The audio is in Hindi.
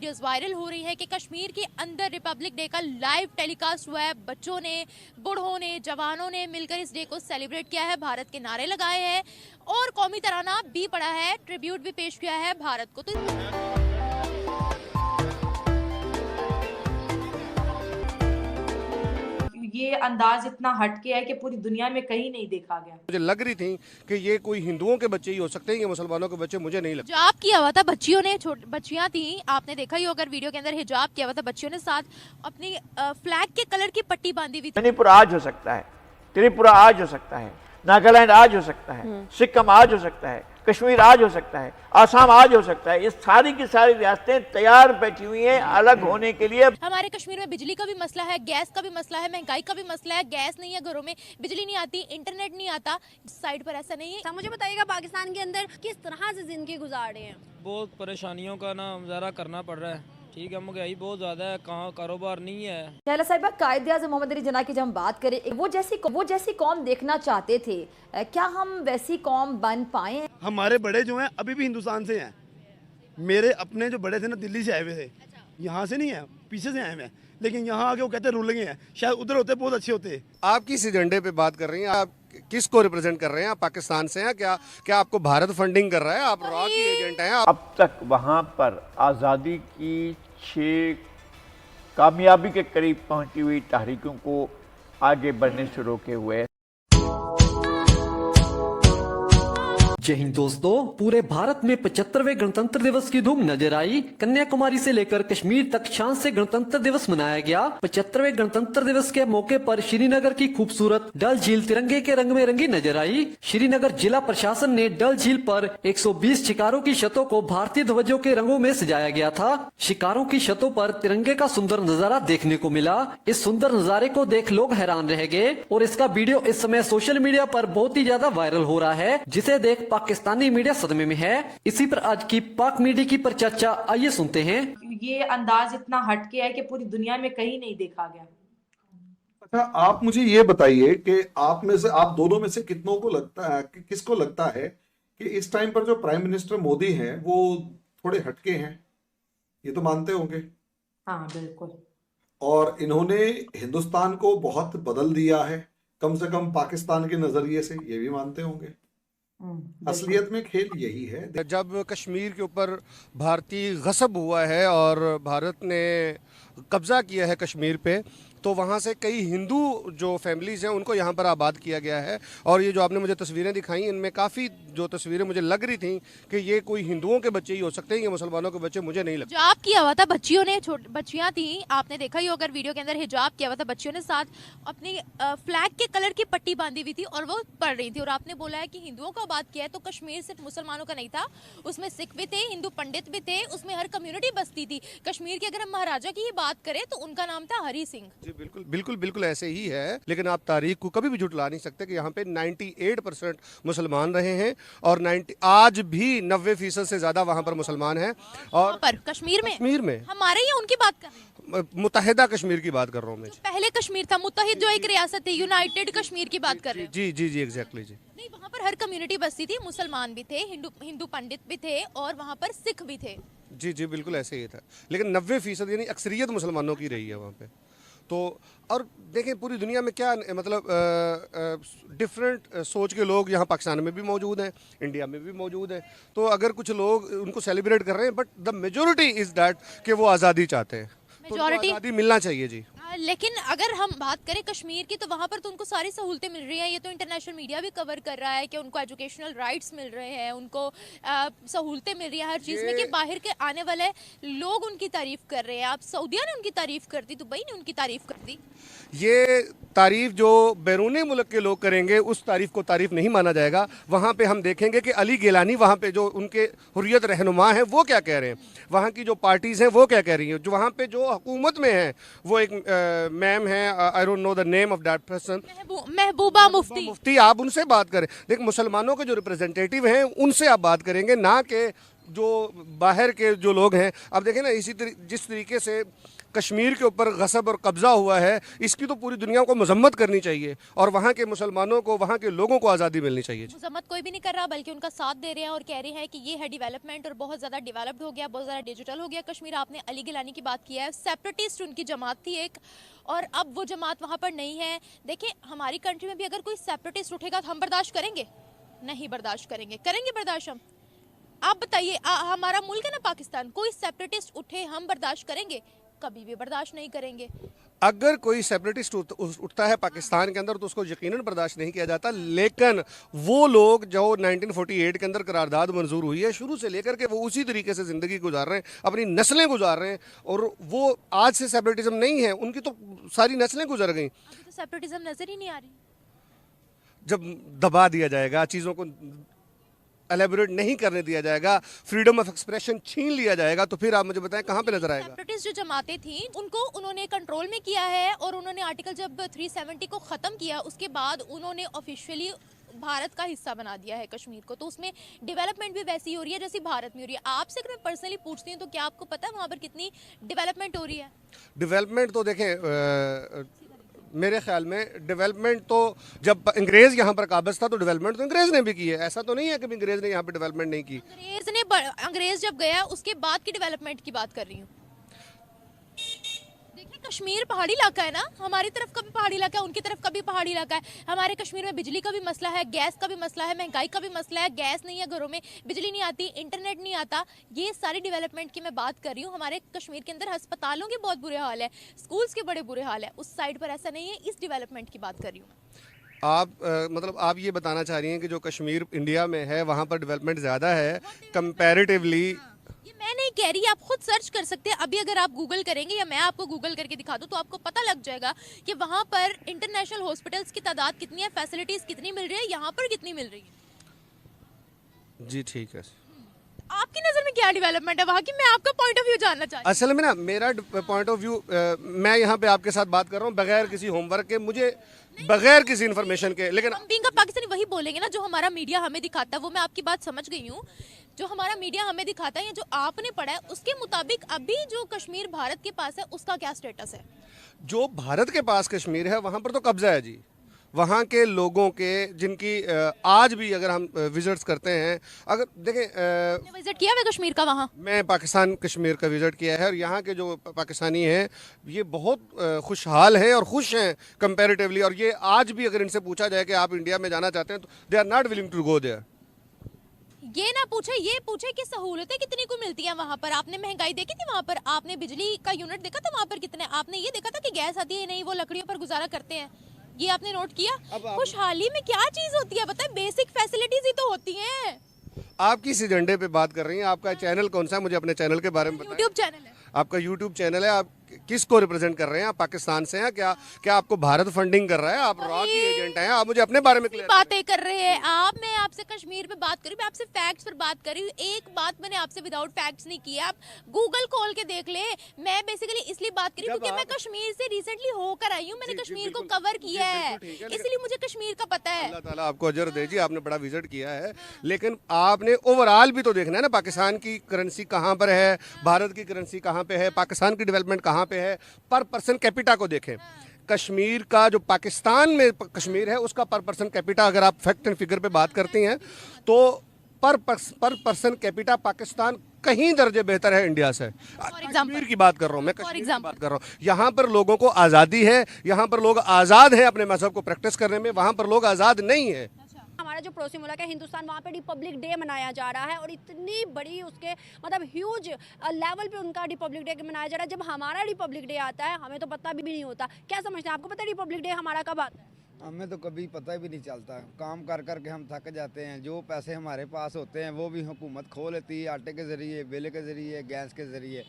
वीडियोस वायरल हो रही है कि कश्मीर के अंदर रिपब्लिक डे का लाइव टेलीकास्ट हुआ है। बच्चों ने, बूढ़ों ने, जवानों ने मिलकर इस डे को सेलिब्रेट किया है, भारत के नारे लगाए हैं और कौमी तराना भी पढ़ा है, ट्रिब्यूट भी पेश किया है भारत को। तो ये अंदाज इतना हटके है कि पूरी दुनिया में कहीं नहीं देखा गया। मुझे लग रही थी कि ये कोई हिंदुओं के बच्चे ही हो सकते हैं, ये मुसलमानों के बच्चे मुझे नहीं लगते। हिजाब किया हुआ था बच्चियों ने, बच्चियां थी, आपने देखा ही अगर वीडियो के अंदर हिजाब किया हुआ था बच्चियों ने, साथ अपनी फ्लैग के कलर की पट्टी बांधी हुई थी। मणिपुर आज हो सकता है, त्रिपुरा आज हो सकता है, नागालैंड आज हो सकता है, सिक्किम आज हो सकता है, कश्मीर आज हो सकता है, आसाम आज हो सकता है। ये सारी की सारी रियासतें तैयार बैठी हुई हैं अलग होने के लिए। हमारे कश्मीर में बिजली का भी मसला है, गैस का भी मसला है, महंगाई का भी मसला है। गैस नहीं है घरों में, बिजली नहीं आती, इंटरनेट नहीं आता। इस साइड पर ऐसा नहीं है। मुझे बताइएगा पाकिस्तान के अंदर किस तरह से जिंदगी गुजार रहे हैं? बहुत परेशानियों का ना मुजाहरा करना पड़ रहा है। ठीक है, महंगाई बहुत ज़्यादा है, कहाँ कारोबार नहीं है। शहला साहिबा, कायद-ए-आज़म मोहम्मद अली जिन्ना की जब हम बात करें, वो जैसी कौम देखना चाहते थे, क्या हम वैसी कौम बन पाए? हमारे बड़े जो हैं अभी भी हिंदुस्तान से हैं। मेरे अपने जो बड़े थे ना दिल्ली से आए हुए थे, यहाँ से नहीं है, पीछे से आए हुए हैं, लेकिन यहाँ आके वो कहते रुलेंगे हैं, शायद उधर होते बहुत अच्छे होते। आप किस एजेंडे पे बात कर रही हैं? आप किसको रिप्रेजेंट कर रहे हैं? आप पाकिस्तान से हैं क्या? क्या आपको भारत फंडिंग कर रहा है? आप रॉ की एजेंट हैं? अब तक वहाँ पर आज़ादी की 6 कामयाबी के करीब पहुँची हुई तहरीकों को आगे बढ़ने से रोके हुए। जय हिंद दोस्तों, पूरे भारत में 75वें गणतंत्र दिवस की धूम नजर आई। कन्याकुमारी से लेकर कश्मीर तक शान से गणतंत्र दिवस मनाया गया। 75वें गणतंत्र दिवस के मौके पर श्रीनगर की खूबसूरत डल झील तिरंगे के रंग में रंगी नजर आई। श्रीनगर जिला प्रशासन ने डल झील पर 120 शिकारों की छतों को भारतीय ध्वजों के रंगों में सजाया गया था। शिकारों की छतों पर तिरंगे का सुंदर नजारा देखने को मिला। इस सुंदर नजारे को देख लोग हैरान रह गए और इसका वीडियो इस समय सोशल मीडिया पर बहुत ही ज्यादा वायरल हो रहा है, जिसे देख पाकिस्तानी मीडिया सदमे में है। इसी पर आज की पाक मीडिया की पर चर्चा, आइए सुनते हैं। ये अंदाज इतना हटके है कि पूरी दुनिया में कहीं नहीं देखा गया। अच्छा, आप मुझे ये बताइए कि आप दोनों में से कितनों को लगता है कि किसको लगता है कि इस टाइम पर जो प्राइम मिनिस्टर मोदी हैं वो थोड़े हटके हैं? ये तो मानते होंगे। हाँ बिल्कुल। और इन्होंने हिंदुस्तान को बहुत बदल दिया है, कम से कम पाकिस्तान के नजरिए से, ये भी मानते होंगे। असलियत में खेल यही है। जब कश्मीर के ऊपर भारतीय गस्ब हुआ है और भारत ने कब्जा किया है कश्मीर पे, तो वहाँ से कई हिंदू जो फैमिलीज़ हैं उनको यहाँ पर आबाद किया गया है। और ये जो आपने मुझे तस्वीरें दिखाई, इनमें काफ़ी जो तस्वीरें मुझे लग रही थी कि ये कोई हिंदुओं के बच्चे ही हो सकते हैं, ये मुसलमानों के बच्चे मुझे नहीं लगते। हिजाब किया हुआ था बच्चियों ने, बच्चियां थी, आपने देखा ही अगर वीडियो के अंदर हिजाब किया हुआ था बच्चियों ने, साथ अपनी फ्लैग के कलर की पट्टी बांधी हुई थी और वो पढ़ रही थी। और आपने बोला है कि हिंदुओं को बात किया है, तो कश्मीर सिर्फ मुसलमानों का नहीं था, उसमें सिख भी थे, हिंदू पंडित भी थे, उसमें हर कम्युनिटी बसती थी। कश्मीर के अगर हम महाराजा की ही बात करें तो उनका नाम था हरी सिंह। जी बिल्कुल बिल्कुल बिल्कुल ऐसे ही है। लेकिन आप तारीख को कभी भी झुटला नहीं सकते कि यहाँ पे 98% मुसलमान रहे हैं और आज भी 90% से ज्यादा वहाँ पर मुसलमान हैं। और पर कश्मीर में हमारे या उनकी बात कर रहे हैं? मुत्तहिदा कश्मीर की बात कर रहा हूँ मैं। पहले कश्मीर था, मुत्तहिद जो एक रियासत है, यूनाइटेड कश्मीर की बात कर रहे हैं। जी जी जी एग्जैक्टली जी। नहीं, वहाँ पर हर कम्युनिटी बसती थी, मुसलमान भी थे, हिंदू पंडित भी थे और वहाँ पर सिख भी थे। जी जी बिल्कुल ऐसे ही था। लेकिन 90% यानी अक्सरियत मुसलमानों की रही है वहाँ पे। तो और देखें पूरी दुनिया में क्या मतलब डिफरेंट सोच के लोग यहाँ पाकिस्तान में भी मौजूद हैं, इंडिया में भी मौजूद हैं। तो अगर कुछ लोग उनको सेलिब्रेट कर रहे हैं, but the majority is that कि वो आज़ादी चाहते हैं, तो आज़ादी मिलना चाहिए जी। लेकिन अगर हम बात करें कश्मीर की, तो वहाँ पर तो उनको सारी सहूलतें मिल रही हैं। ये तो इंटरनेशनल मीडिया भी कवर कर रहा है कि उनको एजुकेशनल राइट्स मिल रहे हैं, उनको सहूलतें मिल रही है हर चीज़ में, कि बाहर के आने वाले लोग उनकी तारीफ कर रहे हैं। आप सऊदिया ने उनकी तारीफ कर दी, दुबई ने उनकी तारीफ कर दी। ये तारीफ जो बैरूनी मुल्क के लोग करेंगे उस तारीफ को तारीफ नहीं माना जाएगा। वहाँ पे हम देखेंगे कि अली गिलानी वहाँ पे जो उनके हुर्रियत रहनुमा हैं वो क्या कह रहे हैं, वहाँ की जो पार्टीज़ हैं वो क्या कह रही हैं, जो वहाँ पे जो हुकूमत में हैं वो एक मैम है, I don't know the name of that person, Mehbooba Mufti. आप उनसे बात करें। लेकिन मुसलमानों के जो रिप्रेजेंटेटिव हैं उनसे आप बात करेंगे, ना कि जो बाहर के जो लोग हैं, अब देखें ना जिस तरीके से कश्मीर के ऊपर गसब और कब्ज़ा हुआ है, इसकी तो पूरी दुनिया को मजम्मत करनी चाहिए और वहाँ के मुसलमानों को, वहाँ के लोगों को आज़ादी मिलनी चाहिए। मजम्मत कोई भी नहीं कर रहा, बल्कि उनका साथ दे रहे हैं और कह रहे हैं कि ये है डेवलपमेंट और बहुत ज़्यादा डेवलप्ड हो गया, बहुत ज़्यादा डिजिटल हो गया कश्मीर। आपने अली गिलानी की बात किया है, सेपरेटिस्ट उनकी जमात थी एक, और अब वो जमात वहाँ पर नहीं है। देखें, हमारी कंट्री में भी अगर कोई सेपरेटिस्ट उठेगा तो हम बर्दाश्त करेंगे? नहीं बर्दाश्त करेंगे। करेंगे बर्दाश्त हम? आप बताइए, हमारा मुल्क है ना पाकिस्तान, कोई सेपरेटिस्ट उठे हम बर्दाश्त करेंगे? कभी भी बर्दाश्त नहीं करेंगे। अगर कोई सेपरेटिस्ट उठता है पाकिस्तान के अंदर तो उसको यकीनन बर्दाश्त नहीं किया जाता, लेकिन वो लोग जो 1948 के अंदर करारदाद मंजूर हुई है, शुरू से लेकर के वो उसी तरीके से ज़िंदगी गुजार रहे हैं, अपनी नस्लें गुजार रहे हैं, और वो आज से सेपरेटिज्म नहीं है, उनकी तो सारी नस्लें गुजर गई। अभी तो सेपरेटिज्म नजर ही नहीं आ रही। जब दबा दिया जाएगा, चीज़ों को एलेबोरेट नहीं करने दिया जाएगा, फ्रीडम ऑफ एक्सप्रेशन छीन लिया जाएगा, तो फिर आप मुझे बताएं कहाँ पे नजर आएगा? सेपरेटिस्ट जो जमातें थी उनको उन्होंने कंट्रोल में किया है, और उन्होंने आर्टिकल जब 370 को ख़त्म किया उसके बाद उन्होंने ऑफिशियली भारत का हिस्सा बना दिया है कश्मीर को, तो उसमें डेवलपमेंट भी वैसी हो रही है जैसी भारत में हो रही है। आपसे अगर मैं पर्सनली पूछती हूँ तो क्या आपको पता है वहाँ पर कितनी डेवलपमेंट हो रही है? डेवलपमेंट तो देखें, मेरे ख्याल में डेवलपमेंट तो जब अंग्रेज़ यहाँ पर काबिज था तो डेवलपमेंट तो अंग्रेज़ ने भी की है, ऐसा तो नहीं है कि अंग्रेज़ ने यहाँ पर डेवलपमेंट नहीं की। अंग्रेज जब गया उसके बाद की डेवलपमेंट की बात कर रही हूँ। देखिए, कश्मीर पहाड़ी इलाका है ना, हमारी तरफ का भी पहाड़ी इलाका है, उनकी तरफ का भी पहाड़ी इलाका है। हमारे कश्मीर में बिजली का भी मसला है, गैस का भी मसला है, महंगाई का भी मसला है, गैस नहीं है घरों में, बिजली नहीं आती, इंटरनेट नहीं आता। ये सारी डेवलपमेंट की मैं बात कर रही हूँ। हमारे कश्मीर के अंदर अस्पतालों के बहुत बुरे हाल है, स्कूल्स के बड़े बुरे हाल है, उस साइड पर ऐसा नहीं है। इस डेवलपमेंट की बात कर रही हूँ। मतलब आप ये बताना चाह रही हैं कि जो कश्मीर इंडिया में है वहाँ पर डेवलपमेंट ज़्यादा है कंपैरेटिवली? ये मैं नहीं कह रही, आप खुद सर्च कर सकते हैं। अभी अगर आप गूगल करेंगे या मैं आपको गूगल करके दिखा दूं तो आपको पता लग जाएगा कि वहाँ पर इंटरनेशनल हॉस्पिटल्स की तादाद कितनी है, फैसिलिटीज कितनी मिल रही है, यहाँ पर कितनी मिल रही है। जी ठीक है। आपकी नज़र में क्या डेवलपमेंट है वहाँ की? मैं आपका पॉइंट ऑफ व्यू जानना चाहती हूँ। असल में ना मेरा पॉइंट ऑफ व्यू, मैं यहाँ पे आपके साथ बात कर रहा हूँ बगैर किसी होमवर्क के, मुझे बगैर किसी इन्फॉर्मेशन के, लेकिन हम बीइंग अ पाकिस्तानी वही बोलेंगे ना जो हमारा मीडिया हमें दिखाता है। वो मैं आपकी बात समझ गई हूँ, जो हमारा मीडिया हमें दिखाता है या जो आपने पढ़ा है उसके मुताबिक अभी जो कश्मीर भारत के पास है उसका क्या स्टेटस है? जो भारत के पास कश्मीर है वहाँ पर तो कब्जा है जी, वहाँ के लोगों के, जिनकी आज भी अगर हम विजिट्स करते हैं, अगर देखें, विजिट किया हुआ कश्मीर का? वहाँ मैं पाकिस्तान कश्मीर का विजिट किया है और यहाँ के जो पाकिस्तानी हैं ये बहुत खुशहाल हैं और खुश हैं कंपैरेटिवली, और ये आज भी अगर इनसे पूछा जाए कि आप इंडिया में जाना चाहते हैं तो they are not willing to go there. ये ना पूछे, ये पूछे कि सहूलतें कितनी को मिलती हैं वहाँ पर। आपने महंगाई देखी थी वहाँ पर? आपने बिजली का यूनिट देखा था वहाँ पर कितने? आपने ये देखा था कि गैस आती है नहीं, वो लकड़ियों पर गुजारा करते हैं? ये आपने नोट किया? खुशहाली में क्या चीज होती है बताए? बेसिक फैसिलिटीज ही तो होती हैं। आप किस एजेंडे पे बात कर रही हैं? आपका चैनल कौन सा है? मुझे अपने चैनल के बारे में बताएं। यूट्यूब चैनल है। आपका यूट्यूब चैनल है, आप किसको रिप्रेजेंट कर रहे हैं? आप पाकिस्तान से हैं क्या? क्या आपको भारत फंडिंग कर रहा है? आप रॉ की एजेंट हैं? आप मुझे अपने बारे में क्लियर बातें कर रहे हैं आप। मैं आपसे कश्मीर पे बात करी, मैं आपसे फैक्ट्स पर बात कर रही हूँ। एक बात मैंने आपसे विदाउट फैक्ट्स नहीं की है, आप गूगल खोल के देख ले। मैं बेसिकली इसलिए बात करी क्योंकि मैं कश्मीर से रिसेंटली होकर आई हूँ, मैंने कश्मीर को कवर किया है, इसलिए मुझे कश्मीर का पता है। अल्लाह ताला आपको अजर दे जी, आपने बड़ा विजिट किया है, लेकिन आपने ओवरऑल भी तो देखना है ना, पाकिस्तान की करेंसी कहाँ पर है, भारत की करेंसी कहाँ पे है, पाकिस्तान की डेवलपमेंट कहाँ पे है। पर पर्सन कैपिटा को देखें, कश्मीर का जो पाकिस्तान में कश्मीर है उसका पर पर्सन कैपिटा अगर आप फैक्ट एंड फिगर पे बात करती हैं तो पर पर्सन कैपिटा पाकिस्तान कहीं दर्जे बेहतर है इंडिया से। कश्मीर की बात कर रहा हूँ मैं, कश्मीर की बात कर रहा हूँ। यहाँ पर लोगों को आज़ादी है, यहाँ पर लोग आज़ाद हैं अपने मजहब को प्रैक्टिस करने में, वहाँ पर लोग आज़ाद नहीं है। हमारा जो पड़ोसी मुल्क है हिंदुस्तान, वहाँ पे रिपब्लिक डे मनाया जा रहा है और इतनी बड़ी उसके मतलब ह्यूज लेवल पे उनका रिपब्लिक डे मनाया जा रहा है। जब हमारा रिपब्लिक डे आता है हमें तो पता भी नहीं होता। क्या समझते हैं? आपको पता है रिपब्लिक डे हमारा कब आता है? हमें तो कभी पता भी नहीं चलता, काम कर कर के हम थक जाते हैं। जो पैसे हमारे पास होते हैं वो भी हुकूमत खो लेती है, आटे के ज़रिए, बेले के ज़रिए, गैस के ज़रिए।